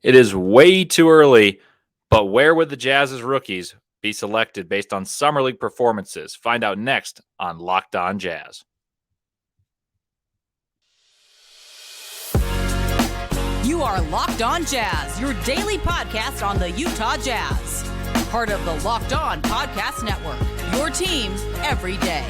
It is way too early, but where would the Jazz's rookies be selected based on Summer League performances? Find out next on Locked On Jazz. You are Locked On Jazz, your daily podcast on the Utah Jazz. Part of the Locked On Podcast Network, your team every day.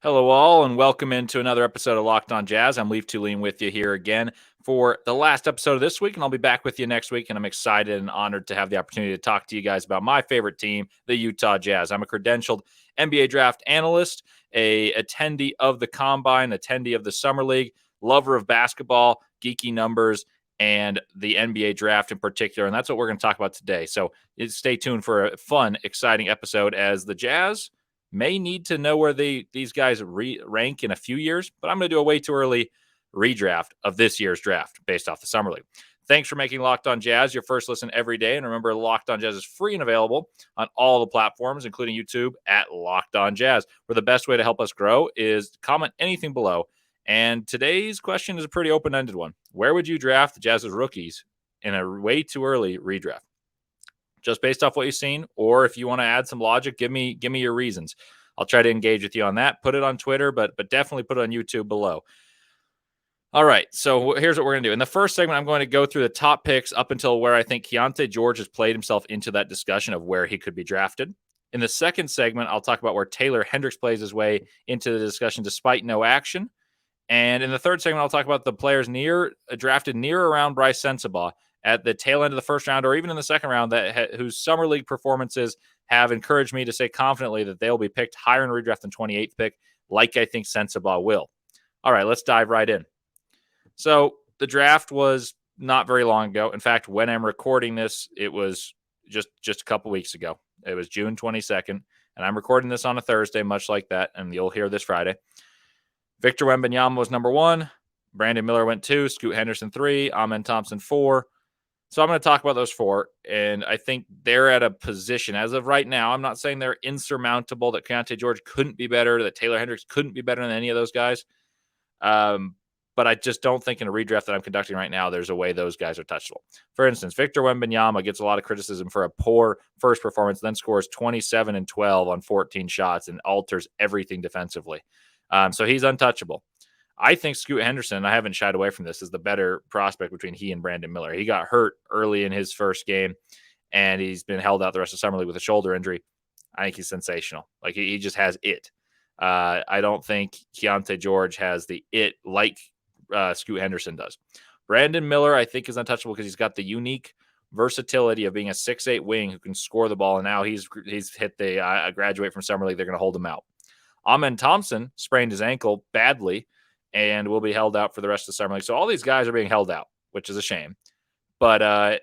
Hello, all, and welcome into another episode of Locked On Jazz. I'm Leif Thulin with you here again for the last episode of this week, and I'll be back with you next week. And I'm excited and honored to have the opportunity to talk to you guys about my favorite team, the Utah Jazz. I'm a credentialed NBA Draft analyst, a attendee of the Combine, attendee of the Summer League, lover of basketball, geeky numbers, and the NBA Draft in particular. And that's what we're going to talk about today. So stay tuned for a fun, exciting episode as the Jazz may need to know where these guys rank in a few years, but I'm going to do a way too early redraft of this year's draft based off the Summer League. Thanks for making Locked On Jazz your first listen every day. And remember, Locked On Jazz is free and available on all the platforms, including YouTube at Locked On Jazz, where the best way to help us grow is comment anything below. And today's question is a pretty open-ended one. Where would you draft the Jazz's rookies in a way too early redraft? Just based off what you've seen, or if you want to add some logic, give me your reasons. I'll try to engage with you on that. Put it on Twitter, but definitely put it on YouTube below. All right, so here's what we're going to do. In the first segment, I'm going to go through the top picks up until where I think Keyonte George has played himself into that discussion of where he could be drafted. In the second segment, I'll talk about where Taylor Hendricks plays his way into the discussion despite no action. And in the third segment, I'll talk about the players drafted near around Bryce Sensabaugh at the tail end of the first round or even in the second round whose Summer League performances have encouraged me to say confidently that they'll be picked higher in redraft than 28th pick, like I think Sensabaugh will. All right, let's dive right in. So the draft was not very long ago. In fact, when I'm recording this, it was just a couple weeks ago. It was June 22nd, and I'm recording this on a Thursday, much like that, and you'll hear this Friday. Victor Wembanyama was number 1. Brandon Miller went 2. Scoot Henderson 3. Amen Thompson 4. So I'm going to talk about those 4, and I think they're at a position as of right now. I'm not saying they're insurmountable, that Keyonte George couldn't be better, that Taylor Hendricks couldn't be better than any of those guys. But I just don't think in a redraft that I'm conducting right now, there's a way those guys are touchable. For instance, Victor Wembanyama gets a lot of criticism for a poor first performance, then scores 27 and 12 on 14 shots and alters everything defensively. So he's untouchable. I think Scoot Henderson, I haven't shied away from this, is the better prospect between he and Brandon Miller. He got hurt early in his first game, and he's been held out the rest of Summer League with a shoulder injury. I think he's sensational. Like, he just has it. I don't think Keyonte George has the it like Scoot Henderson does. Brandon Miller, I think, is untouchable because he's got the unique versatility of being a 6'8" wing who can score the ball, and now he's hit the graduate from Summer League. They're going to hold him out. Amen Thompson sprained his ankle badly and will be held out for the rest of the Summer League. So all these guys are being held out, which is a shame. But I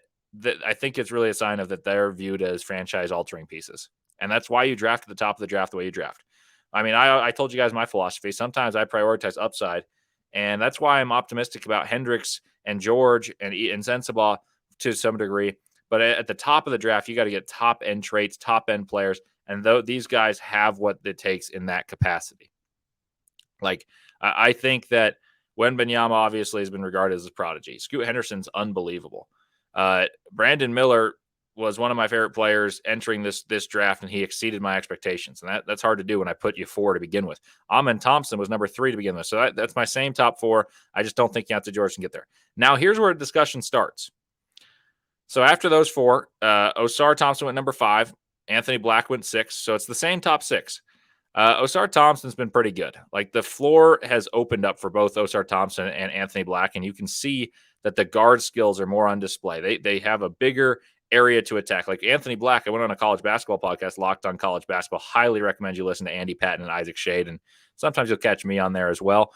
think it's really a sign of that they're viewed as franchise-altering pieces. And that's why you draft at the top of the draft the way you draft. I mean, I told you guys my philosophy. Sometimes I prioritize upside, and that's why I'm optimistic about Hendricks and George and Sensabaugh to some degree. But at the top of the draft, you got to get top-end traits, top-end players, and these guys have what it takes in that capacity. Like, I think that Wembanyama obviously has been regarded as a prodigy. Scoot Henderson's unbelievable. Brandon Miller was one of my favorite players entering this draft, and he exceeded my expectations. And that's hard to do when I put you 4 to begin with. Amen Thompson was number 3 to begin with. So that's my same top 4. I just don't think Keyonte George can get there. Now, here's where the discussion starts. So after those 4, Osar Thompson went number 5. Anthony Black went 6. So it's the same top 6. Osar Thompson's been pretty good. Like, the floor has opened up for both Osar Thompson and Anthony Black, and you can see that the guard skills are more on display. They have a bigger area to attack. Like Anthony Black, I went on a college basketball podcast, Locked on College Basketball. Highly recommend you listen to Andy Patton and Isaac Shade, and sometimes you'll catch me on there as well.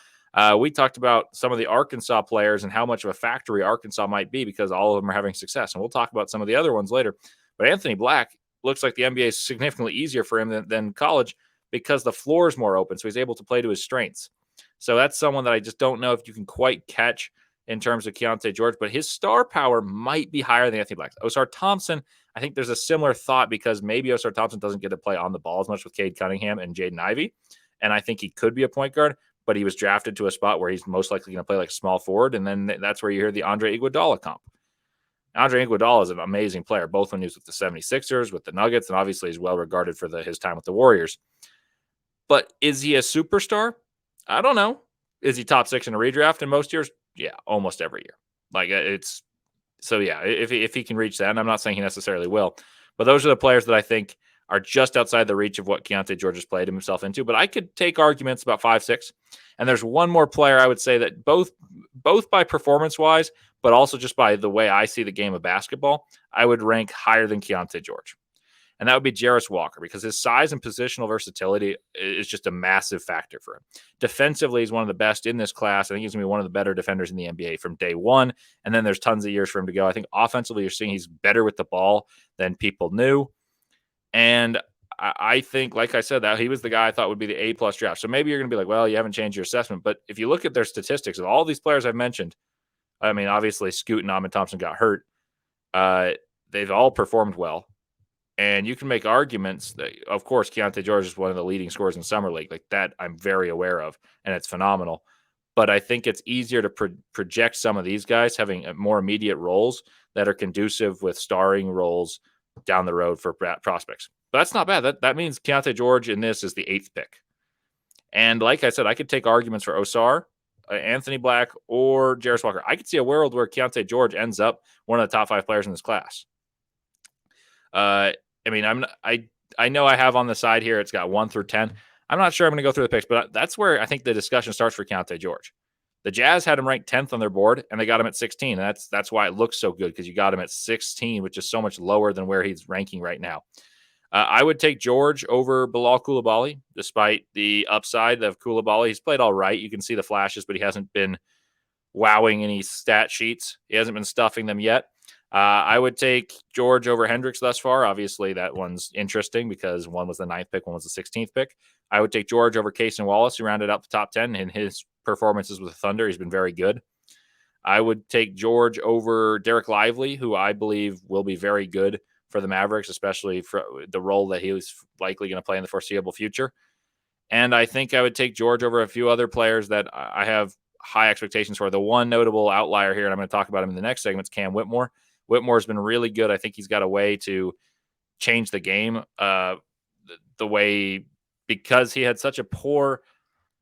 We talked about some of the Arkansas players and how much of a factory Arkansas might be because all of them are having success, and we'll talk about some of the other ones later. But Anthony Black looks like the NBA is significantly easier for him than college, because the floor is more open, so he's able to play to his strengths. So that's someone that I just don't know if you can quite catch in terms of Keyonte George, but his star power might be higher than Anthony Black. Osar Thompson, I think there's a similar thought because maybe Osar Thompson doesn't get to play on the ball as much with Cade Cunningham and Jaden Ivey, and I think he could be a point guard, but he was drafted to a spot where he's most likely going to play like a small forward. And then that's where you hear the Andre Iguodala comp. Andre Iguodala is an amazing player, both when he was with the 76ers, with the Nuggets, and obviously he's well regarded for his time with the Warriors. But is he a superstar? I don't know. Is he top 6 in a redraft in most years? Yeah, almost every year. Like it's so yeah. If he can reach that, and I'm not saying he necessarily will, but those are the players that I think are just outside the reach of what Keyonte George has played himself into. But I could take arguments about 5'6", and there's one more player I would say that both by performance wise, but also just by the way I see the game of basketball, I would rank higher than Keyonte George. And that would be Jarris Walker, because his size and positional versatility is just a massive factor for him. Defensively, he's one of the best in this class. I think he's going to be one of the better defenders in the NBA from day one. And then there's tons of years for him to go. I think offensively, you're seeing he's better with the ball than people knew. And I think, like I said, that he was the guy I thought would be the A+ draft. So maybe you're going to be like, well, you haven't changed your assessment. But if you look at their statistics of all these players I've mentioned, I mean, obviously Scoot and Ahmed Thompson got hurt. They've all performed well. And you can make arguments that, of course, Keyonte George is one of the leading scorers in Summer League. Like that, I'm very aware of, and it's phenomenal. But I think it's easier to project some of these guys having more immediate roles that are conducive with starring roles down the road for prospects. But that's not bad. That means Keyonte George in this is the 8th pick. And like I said, I could take arguments for Osar, Anthony Black, or Jarris Walker. I could see a world where Keyonte George ends up one of the top 5 players in this class. I mean, I know I have on the side here, it's got 1 through 10. I'm not sure I'm going to go through the picks, but that's where I think the discussion starts for Keyonte George. The Jazz had him ranked 10th on their board, and they got him at 16. And that's why it looks so good, because you got him at 16, which is so much lower than where he's ranking right now. I would take George over Bilal Coulibaly, despite the upside of Coulibaly. He's played all right. You can see the flashes, but he hasn't been wowing any stat sheets. He hasn't been stuffing them yet. I would take George over Hendricks thus far. Obviously, that one's interesting because one was the 9th pick, one was the 16th pick. I would take George over Cason Wallace, who rounded out the top 10 in his performances with the Thunder. He's been very good. I would take George over Derek Lively, who I believe will be very good for the Mavericks, especially for the role that he was likely going to play in the foreseeable future. And I think I would take George over a few other players that I have high expectations for. The one notable outlier here, and I'm going to talk about him in the next segment, is Cam Whitmore. Whitmore's been really good. I think he's got a way to change the game the way, because he had such a poor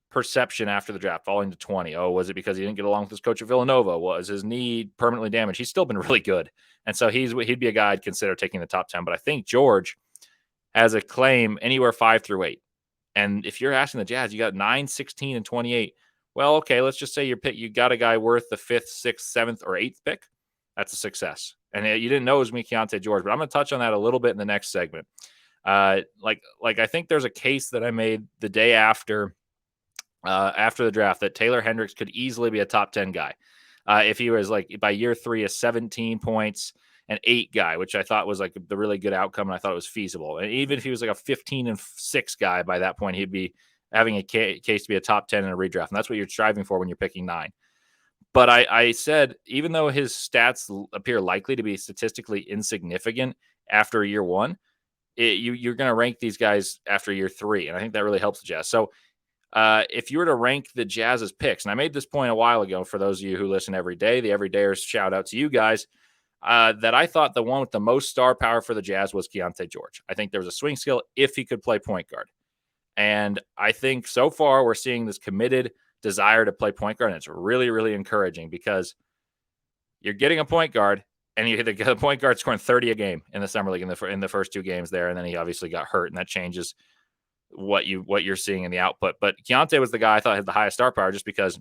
perception after the draft, falling to 20. Oh, was it because he didn't get along with his coach at Villanova? Was his knee permanently damaged? He's still been really good. And so he'd be a guy I'd consider taking the top 10. But I think George has a claim anywhere 5 through 8. And if you're asking the Jazz, you got 9, 16, and 28. Well, okay, let's just say you got a guy worth the 5th, 6th, 7th, or 8th pick. That's a success. And you didn't know it was me, Keyonte George, but I'm going to touch on that a little bit in the next segment. Like I think there's a case that I made the day after the draft that Taylor Hendricks could easily be a top 10 guy. If he was like by year 3, a 17 points and 8 guy, which I thought was like the really good outcome. And I thought it was feasible. And even if he was like a 15 and 6 guy by that point, he'd be having a case to be a top 10 in a redraft. And that's what you're striving for when you're picking 9. But I said, even though his stats appear likely to be statistically insignificant after year 1, you're going to rank these guys after year 3. And I think that really helps the Jazz. So if you were to rank the Jazz's picks, and I made this point a while ago for those of you who listen every day, the everydayers, shout out to you guys, that I thought the one with the most star power for the Jazz was Keyonte George. I think there was a swing skill if he could play point guard. And I think so far we're seeing this committed desire to play point guard, and it's really, really encouraging because you're getting a point guard, and you hit the point guard scoring 30 a game in the Summer League in the first 2 games there, and then he obviously got hurt, and that changes what you're seeing in the output. But Keyonte was the guy I thought had the highest star power, just because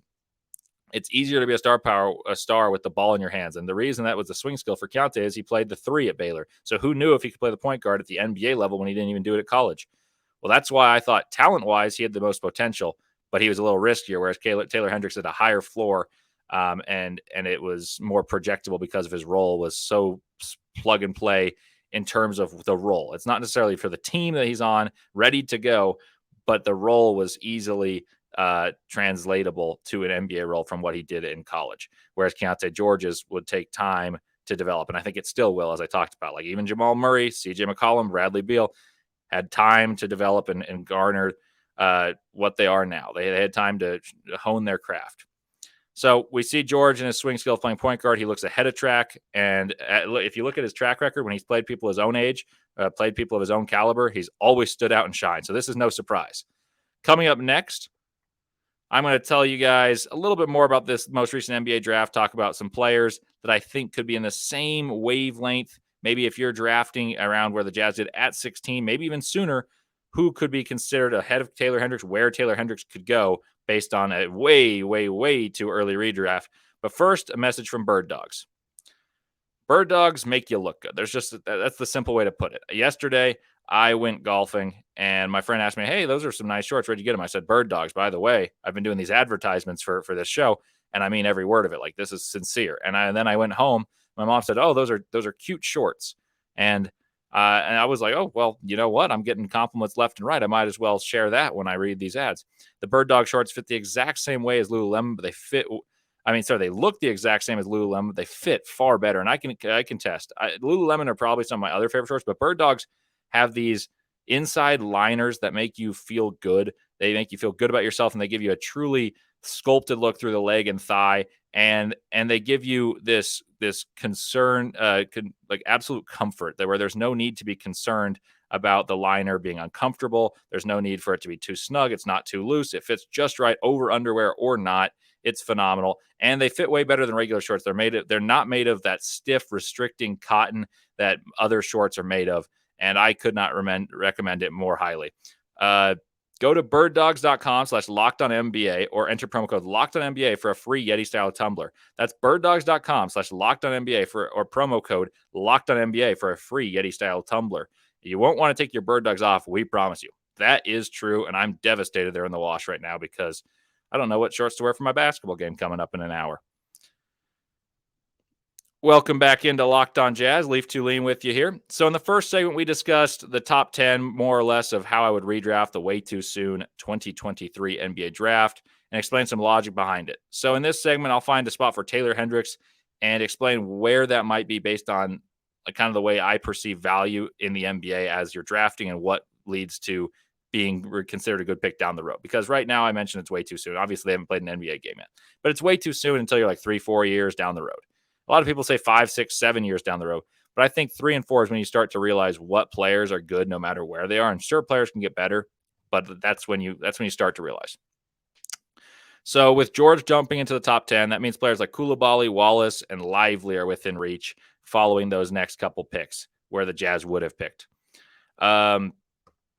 it's easier to be a star with the ball in your hands. And the reason that was the swing skill for Keyonte is he played the 3 at Baylor. So who knew if he could play the point guard at the NBA level when he didn't even do it at college? Well, that's why I thought talent-wise he had the most potential, but he was a little riskier, whereas Taylor Hendricks had a higher floor, and it was more projectable because of his role was so plug and play in terms of the role. It's not necessarily for the team that he's on, ready to go, but the role was easily translatable to an NBA role from what he did in college, whereas Keyonte George's would take time to develop, and I think it still will, as I talked about. Like even Jamal Murray, CJ McCollum, Bradley Beal had time to develop and garner what they are now. They had time to hone their craft. So we see George in his swing skill playing point guard. He looks ahead of track. And if you look at his track record, when he's played people his own age, played people of his own caliber, he's always stood out and shined. So this is no surprise. Coming up next, I'm going to tell you guys a little bit more about this most recent NBA draft, talk about some players that I think could be in the same wavelength. Maybe if you're drafting around where the Jazz did at 16, maybe even sooner, who could be considered ahead of Taylor Hendricks, where Taylor Hendricks could go based on a way, way, way too early redraft. But first, a message from Birddogs. Birddogs make you look good. That's the simple way to put it. Yesterday, I went golfing, and my friend asked me, hey, those are some nice shorts. Where'd you get them? I said, Birddogs. By the way, I've been doing these advertisements for this show, and I mean every word of it. Like, this is sincere. And then I went home. My mom said, oh, those are cute shorts. And I was like, oh, well, you know what? I'm getting compliments left and right. I might as well share that when I read these ads. The Birddog shorts fit the exact same way as Lululemon, but they look the exact same as Lululemon, but they fit far better. And I can test. Lululemon are probably some of my other favorite shorts, but Birddogs have these inside liners that make you feel good. They make you feel good about yourself, and they give you a truly sculpted look through the leg and thigh. And they give you this concern, like absolute comfort, where there's no need to be concerned about the liner being uncomfortable. There's no need for it to be too snug. It's not too loose. It fits just right over underwear or not. It's phenomenal. And they fit way better than regular shorts. They're not made of that stiff, restricting cotton that other shorts are made of. And I could not recommend it more highly. Go to birddogs.com/LockedOnNBA or enter promo code LockedOnNBA for a free Yeti-style tumbler. That's birddogs.com/LockedOnNBA or promo code LockedOnNBA for a free Yeti-style tumbler. You won't want to take your Birddogs off, we promise you. That is true, and I'm devastated they're in the wash right now because I don't know what shorts to wear for my basketball game coming up in an hour. Welcome back into Locked On Jazz. Leif Thulin with you here. So in the first segment, we discussed the top 10, more or less, of how I would redraft the way too soon 2023 NBA Draft and explain some logic behind it. So in this segment, I'll find a spot for Taylor Hendricks and explain where that might be based on kind of the way I perceive value in the NBA as you're drafting and what leads to being considered a good pick down the road. Because right now I mentioned it's way too soon. Obviously, they haven't played an NBA game yet. But it's way too soon until you're like 3-4 years down the road. A lot of people say 5, 6, 7 years down the road, but I think 3 and 4 is when you start to realize what players are good no matter where they are. And sure, players can get better, but that's when you start to realize. So with George jumping into the top 10, that means players like Coulibaly, Wallace, and Lively are within reach following those next couple picks where the Jazz would have picked. Bilal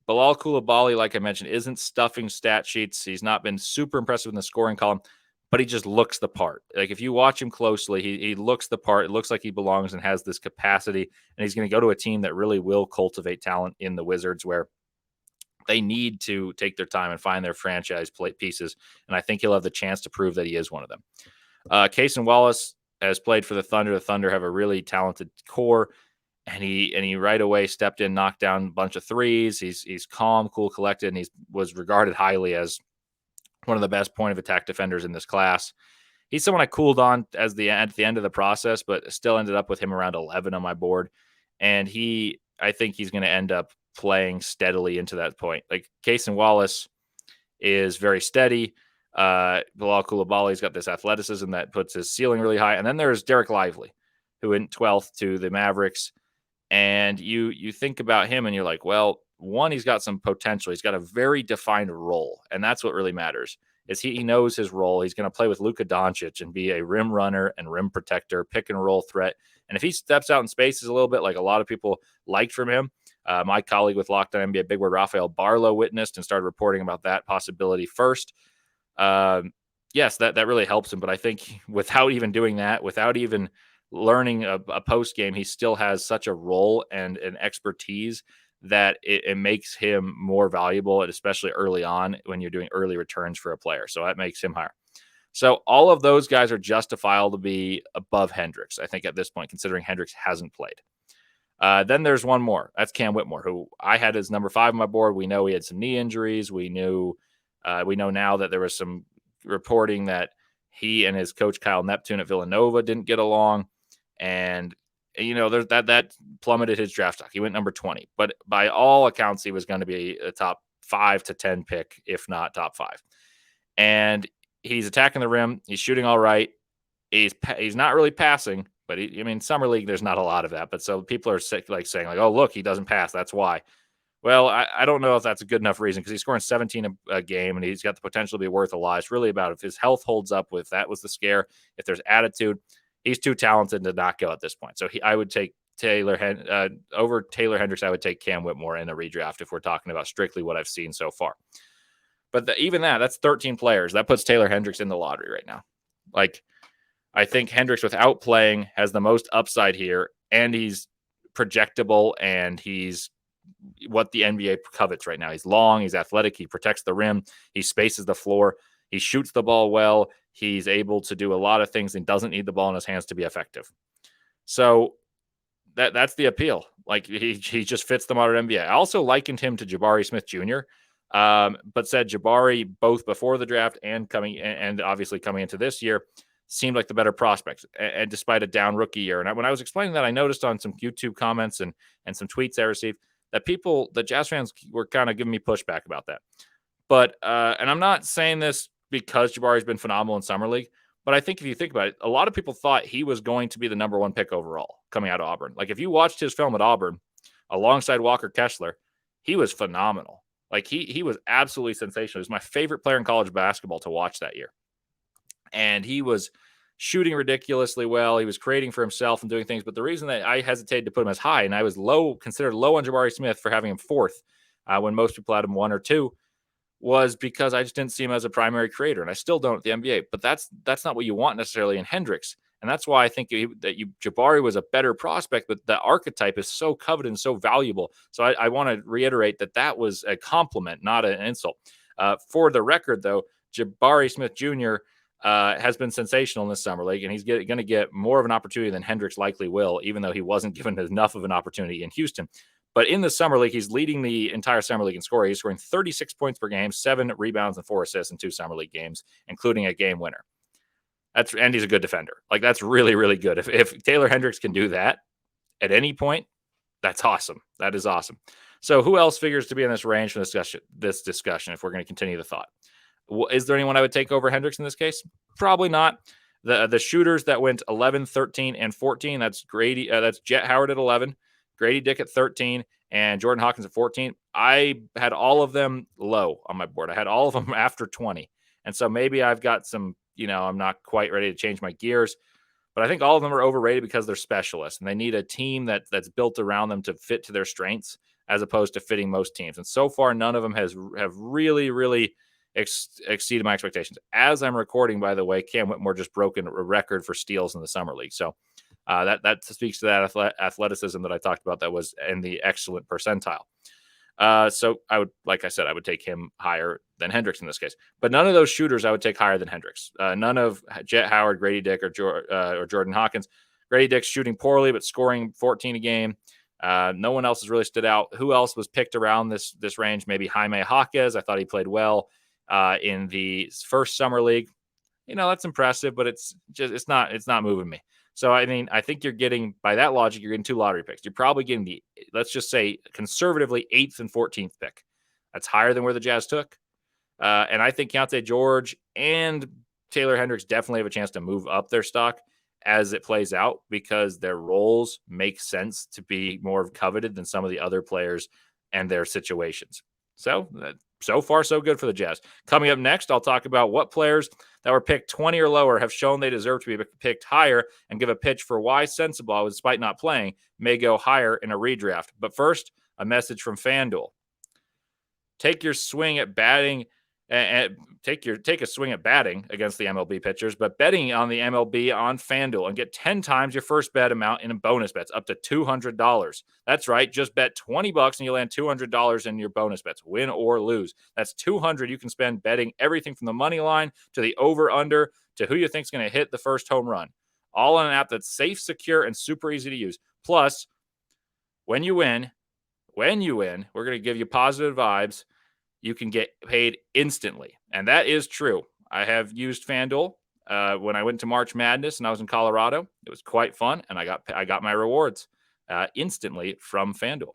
Coulibaly, like I mentioned, isn't stuffing stat sheets. He's not been super impressive in the scoring column, but he just looks the part. Like, if you watch him closely, he looks the part. It looks like he belongs and has this capacity, and he's going to go to a team that really will cultivate talent in the Wizards, where they need to take their time and find their franchise pieces, and I think he'll have the chance to prove that he is one of them. Cason Wallace has played for the Thunder. The Thunder have a really talented core, and he right away stepped in, knocked down a bunch of threes. He's calm, cool, collected, and he was regarded highly as one of the best point of attack defenders in this class. He's someone I cooled on at the end of the process, but still ended up with him around 11 on my board. And I think he's going to end up playing steadily into that point. Like, Cason Wallace is very steady. Bilal Coulibaly's got this athleticism that puts his ceiling really high. And then there's Derek Lively, who went 12th to the Mavericks. And you think about him and you're like, well, one, he's got some potential. He's got a very defined role, and that's what really matters. Is he knows his role. He's going to play with Luka Doncic and be a rim runner and rim protector, pick and roll threat. And if he steps out in spaces a little bit, like a lot of people liked from him, my colleague with Locked On NBA Big Word, Rafael Barlow, witnessed and started reporting about that possibility first. Yes, that really helps him. But I think without even doing that, without even learning a post game, he still has such a role and an expertise that it makes him more valuable, and especially early on when you're doing early returns for a player. So that makes him higher. So all of those guys are justifiable to be above Hendricks, I think, at this point, considering Hendricks hasn't played. Then there's one more. That's Cam Whitmore, who I had as number 5 on my board. We know he had some knee injuries. We know now that there was some reporting that he and his coach Kyle Neptune at Villanova didn't get along. And there's that plummeted his draft stock. He went number 20, but by all accounts, he was going to be a top 5 to 10 pick, if not top 5. And he's attacking the rim. He's shooting all right. He's not really passing, but summer league, there's not a lot of that. But so people are saying oh, look, he doesn't pass. That's why. Well, I don't know if that's a good enough reason because he's scoring 17 a game and he's got the potential to be worth a lot. It's really about if his health holds up with that was the scare. If there's attitude, he's too talented to not go at this point. So I would take over Taylor Hendricks. I would take Cam Whitmore in a redraft if we're talking about strictly what I've seen so far. But even that's 13 players. That puts Taylor Hendricks in the lottery right now. Like, I think Hendricks without playing has the most upside here, and he's projectable, and he's what the NBA covets right now. He's long, he's athletic, he protects the rim, he spaces the floor, he shoots the ball well, he's able to do a lot of things and doesn't need the ball in his hands to be effective. So that's the appeal. Like he just fits the modern NBA. I also likened him to Jabari Smith Jr., but said Jabari both before the draft and obviously coming into this year seemed like the better prospects, and despite a down rookie year. And when I was explaining that, I noticed on some YouTube comments and some tweets I received that the Jazz fans were kind of giving me pushback about that. But, and I'm not saying this because Jabari's been phenomenal in Summer League, but I think if you think about it, a lot of people thought he was going to be the number 1 pick overall coming out of Auburn. Like if you watched his film at Auburn alongside Walker Kessler, he was phenomenal. Like he was absolutely sensational. He was my favorite player in college basketball to watch that year. And he was shooting ridiculously well. He was creating for himself and doing things. But the reason that I hesitated to put him as high, and I was considered low on Jabari Smith for having him 4th when most people had him 1 or 2, was because I just didn't see him as a primary creator. And I still don't at the NBA. But that's not what you want necessarily in Hendricks. And that's why I think Jabari was a better prospect, but the archetype is so coveted and so valuable. So I want to reiterate that was a compliment, not an insult. For the record, though, Jabari Smith Jr. Has been sensational in this summer league, and he's going to get more of an opportunity than Hendricks likely will, even though he wasn't given enough of an opportunity in Houston. But in the summer league, he's leading the entire summer league in scoring. He's scoring 36 points per game, 7 rebounds, and 4 assists in 2 summer league games, including a game winner. And he's a good defender. Like that's really, really good. If Taylor Hendricks can do that at any point, that's awesome. That is awesome. So who else figures to be in this range for this discussion? If we're going to continue the thought. Is there anyone I would take over Hendricks in this case? Probably not. The shooters that went 11, 13, and 14, that's that's Jet Howard at 11, Grady Dick at 13, and Jordan Hawkins at 14. I had all of them low on my board. I had all of them after 20. And so maybe I've got some, I'm not quite ready to change my gears. But I think all of them are overrated because they're specialists, and they need a team that's built around them to fit to their strengths as opposed to fitting most teams. And so far, none of them have really, really exceeded my expectations. As I'm recording, by the way, Cam Whitmore just broke a record for steals in the summer league. So that speaks to that athleticism that I talked about that was in the excellent percentile. So I would, like I said, I would take him higher than Hendricks in this case. But none of those shooters I would take higher than Hendricks. None of Jet Howard, Grady Dick, or Jordan Hawkins. Grady Dick's shooting poorly but scoring 14 a game. No one else has really stood out. Who else was picked around this range? Maybe Jaime Jaquez. I thought he played well in the first summer league. That's impressive, but it's not moving me. So, I think you're getting, by that logic, you're getting 2 lottery picks. You're probably getting let's just say conservatively 8th and 14th pick. That's higher than where the Jazz took. And I think Keyonte George and Taylor Hendricks definitely have a chance to move up their stock as it plays out because their roles make sense to be more coveted than some of the other players and their situations. So far, so good for the Jazz. Coming up next, I'll talk about what players that were picked 20 or lower have shown they deserve to be picked higher and give a pitch for why Sensabaugh, despite not playing, may go higher in a redraft. But first, a message from FanDuel. Take your swing at batting and take a swing at batting against the MLB pitchers, but betting on the MLB on FanDuel and get 10 times your first bet amount in bonus bets up to $200. That's right. Just bet $20 and you'll land $200 in your bonus bets, win or lose. That's $200 you can spend betting everything from the money line to the over under to who you think is going to hit the first home run. All on an app that's safe, secure, and super easy to use. Plus, when you win, we're going to give you positive vibes. You can get paid instantly. And that is true. I have used FanDuel when I went to March Madness and I was in Colorado. It was quite fun, and I got my rewards instantly from FanDuel.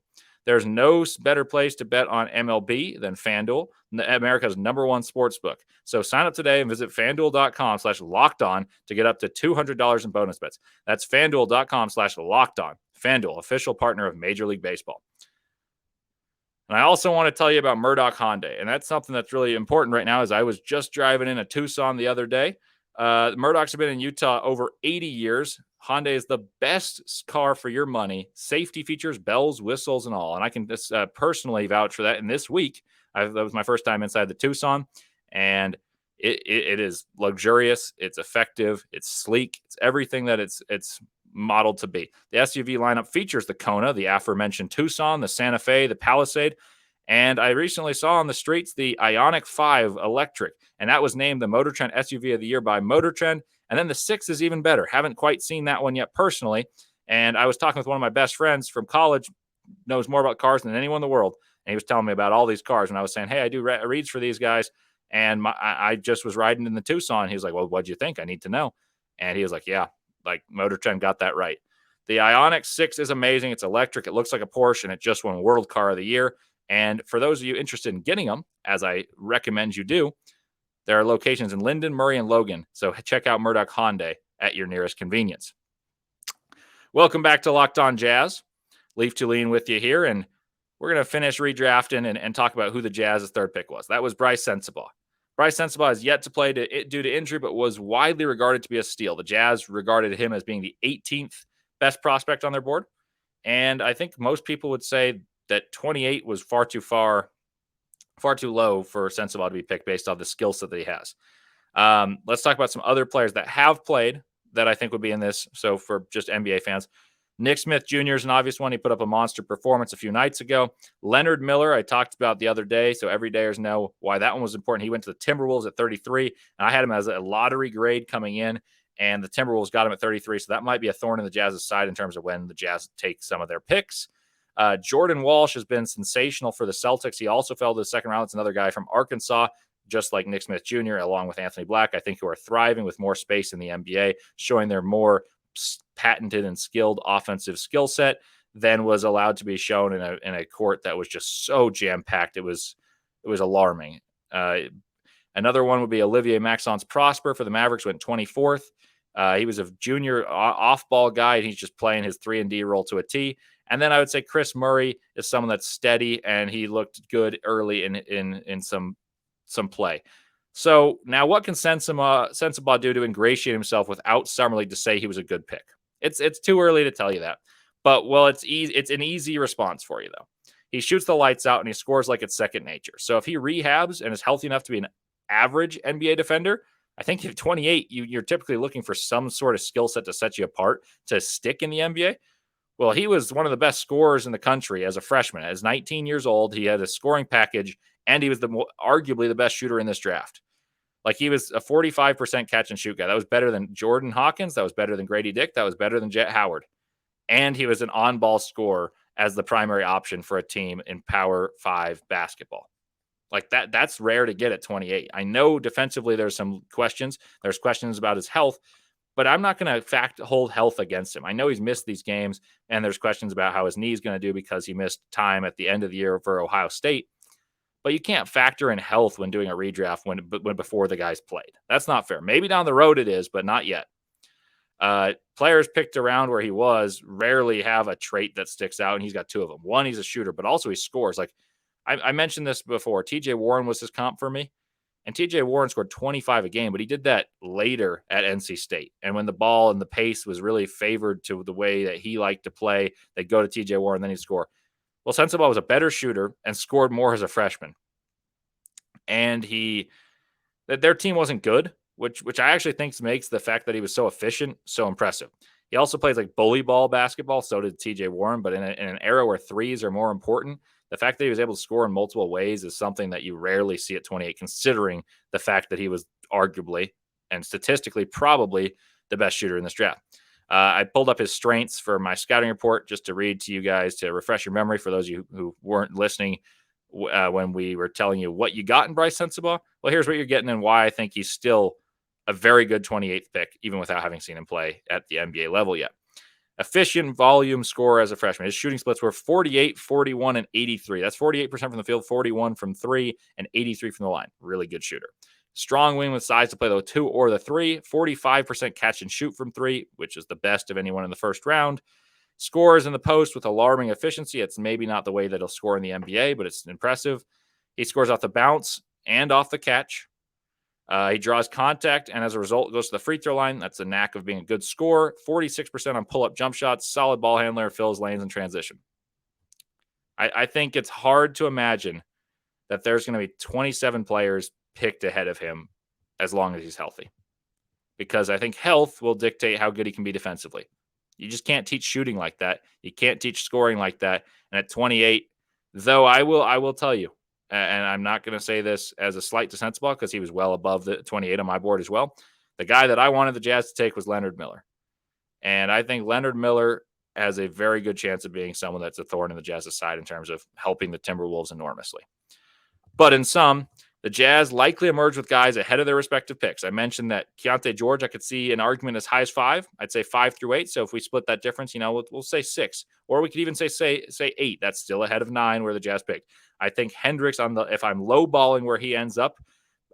There's no better place to bet on MLB than FanDuel, America's #1 sportsbook. So sign up today and visit FanDuel.com/lockedon to get up to $200 in bonus bets. That's FanDuel.com/lockedon. FanDuel, official partner of Major League Baseball. And I also want to tell you about Murdoch Hyundai, and that's something that's really important right now. As I was just driving in a Tucson the other day. Murdochs have been in Utah over 80 years. Hyundai is the best car for your money. Safety features, bells, whistles, and all. And I can just personally vouch for that. And this week, that was my first time inside the Tucson, and it is luxurious. It's effective. It's sleek. It's everything that it's modeled to be. The SUV lineup features the Kona, the aforementioned Tucson, the Santa Fe, the Palisade, and I recently saw on the streets the Ioniq 5 electric, and that was named the Motor Trend SUV of the Year by Motor Trend. And then the 6 is even better. Haven't quite seen that one yet personally. And I was talking with one of my best friends from college, knows more about cars than anyone in the world, and he was telling me about all these cars. And I was saying, hey, I do reads for these guys, and I just was riding in the Tucson. He was like, well, what'd you think? I need to know. And he was like, yeah, like Motor Trend got that right. The Ioniq 6 is amazing. It's electric. It looks like a Porsche, and it just won World Car of the Year. And for those of you interested in getting them, as I recommend you do, there are locations in Linden, Murray, and Logan. So check out Murdoch Hyundai at your nearest convenience. Welcome back to Locked On Jazz. Leif Thulin with you here, and we're going to finish redrafting and talk about who the Jazz's third pick was. That was Bryce Sensabaugh. Bryce Sensabaugh is yet to play due to injury, but was widely regarded to be a steal. The Jazz regarded him as being the 18th best prospect on their board. And I think most people would say that 28 was far too low for Sensabaugh to be picked based off the skill set that he has. Let's talk about some other players that have played that I think would be in this. So for just NBA fans, Nick Smith Jr. is an obvious one. He put up a monster performance a few nights ago. Leonard Miller, I talked about the other day, so everydayers know why that one was important. He went to the Timberwolves at 33, and I had him as a lottery grade coming in, and the Timberwolves got him at 33, so that might be a thorn in the Jazz's side in terms of when the Jazz take some of their picks. Jordan Walsh has been sensational for the Celtics. He also fell to the second round. It's another guy from Arkansas, just like Nick Smith Jr., along with Anthony Black, I think, who are thriving with more space in the NBA, showing their more patented and skilled offensive skill set than was allowed to be shown in a court that was just so jam-packed. It was alarming. Another one would be Olivier Maxence Prosper for the Mavericks, went 24th. He was a junior off-ball guy, and he's just playing his 3-and-D role to a T. And then I would say Chris Murray is someone that's steady, and he looked good early in some play. So now what can Sensabaugh do to ingratiate himself without Summer League to say he was a good pick? It's too early to tell you that. But, well, it's an easy response for you, though. He shoots the lights out, and he scores like it's second nature. So if he rehabs and is healthy enough to be an average NBA defender, I think at 28, you're typically looking for some sort of skill set to set you apart to stick in the NBA. Well, he was one of the best scorers in the country as a freshman. At 19 years old, he had a scoring package, and he was arguably the best shooter in this draft. Like, he was a 45% catch and shoot guy. That was better than Jordan Hawkins. That was better than Grady Dick. That was better than Jet Howard. And he was an on-ball scorer as the primary option for a team in Power 5 basketball. Like, that's rare to get at 28. I know defensively there's some questions. There's questions about his health, but I'm not going to hold health against him. I know he's missed these games, and there's questions about how his knee is going to do because he missed time at the end of the year for Ohio State. But you can't factor in health when doing a redraft when before the guys played. That's not fair. Maybe down the road it is, but not yet. Players picked around where he was rarely have a trait that sticks out, and he's got two of them. One, he's a shooter, but also he scores. Like I mentioned this before. TJ Warren was his comp for me, and TJ Warren scored 25 a game, but he did that later at NC State. And when the ball and the pace was really favored to the way that he liked to play, they'd go to TJ Warren, then he'd score. Well, Sensabaugh was a better shooter and scored more as a freshman. And their team wasn't good, which I actually think makes the fact that he was so efficient so impressive. He also plays like bully ball basketball, so did TJ Warren, but in an era where threes are more important, the fact that he was able to score in multiple ways is something that you rarely see at 28, considering the fact that he was arguably and statistically probably the best shooter in this draft. I pulled up his strengths for my scouting report just to read to you guys to refresh your memory for those of you who weren't listening when we were telling you what you got in Bryce Sensabaugh. Well, here's what you're getting and why I think he's still a very good 28th pick, even without having seen him play at the NBA level yet. Efficient volume scorer as a freshman. His shooting splits were 48, 41, and 83. That's 48% from the field, 41 from three, and 83 from the line. Really good shooter. Strong wing with size to play the 2 or the 3. 45% catch and shoot from 3, which is the best of anyone in the first round. Scores in the post with alarming efficiency. It's maybe not the way that he'll score in the NBA, but it's impressive. He scores off the bounce and off the catch. He draws contact, and as a result, goes to the free throw line. That's a knack of being a good scorer. 46% on pull-up jump shots. Solid ball handler, fills lanes in transition. I think it's hard to imagine that there's going to be 27 players picked ahead of him as long as he's healthy. Because I think health will dictate how good he can be defensively. You just can't teach shooting like that. You can't teach scoring like that. And at 28, though I will tell you, and I'm not going to say this as a slight to Sensabaugh because he was well above the 28 on my board as well. The guy that I wanted the Jazz to take was Leonard Miller. And I think Leonard Miller has a very good chance of being someone that's a thorn in the Jazz's side in terms of helping the Timberwolves enormously. But in sum, the Jazz likely emerge with guys ahead of their respective picks. I mentioned that Keyonte George, I could see an argument as high as 5. I'd say 5 through 8. So if we split that difference, we'll say 6. Or we could even say 8. That's still ahead of 9 where the Jazz picked. I think Hendricks, if I'm lowballing where he ends up,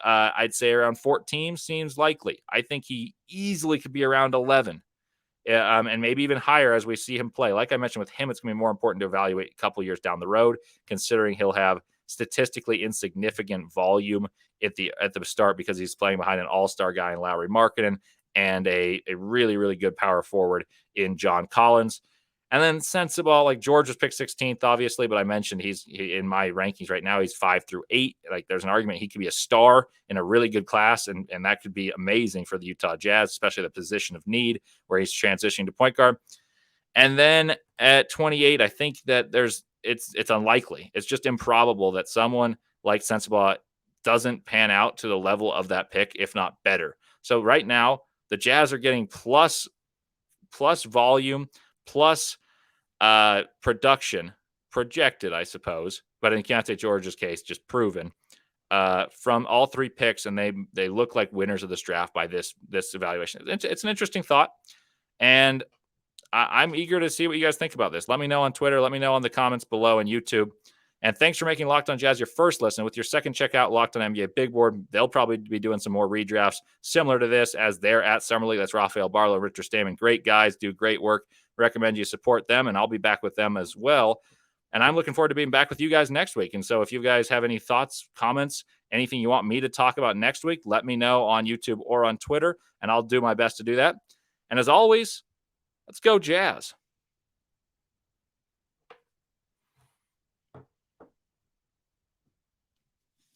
I'd say around 14 seems likely. I think he easily could be around 11. And maybe even higher as we see him play. Like I mentioned with him, it's going to be more important to evaluate a couple years down the road, considering he'll have statistically insignificant volume at the start because he's playing behind an all-star guy in Lauri Markkanen and a really, really good power forward in John Collins. And then Sensabaugh, like George was picked 16th, obviously, but I mentioned he's in my rankings right now, he's 5 through 8. Like there's an argument he could be a star in a really good class, and that could be amazing for the Utah Jazz, especially the position of need where he's transitioning to point guard. And then at 28, I think that it's unlikely. It's just improbable that someone like Sensabaugh doesn't pan out to the level of that pick, if not better. So right now, the Jazz are getting plus volume, plus production, projected, I suppose, but in Keyonte George's case, just proven from all 3 picks, and they look like winners of this draft by this evaluation. It's an interesting thought, and I'm eager to see what you guys think about this. Let me know on Twitter. Let me know in the comments below on YouTube. And thanks for making Locked On Jazz your first listen. With your second checkout, Locked On NBA Big Board, they'll probably be doing some more redrafts similar to this as they're at Summer League. That's Rafael Barlow, Richard Stamen. Great guys, do great work. Recommend you support them, and I'll be back with them as well. And I'm looking forward to being back with you guys next week. And so if you guys have any thoughts, comments, anything you want me to talk about next week, let me know on YouTube or on Twitter, and I'll do my best to do that. And as always, let's go Jazz.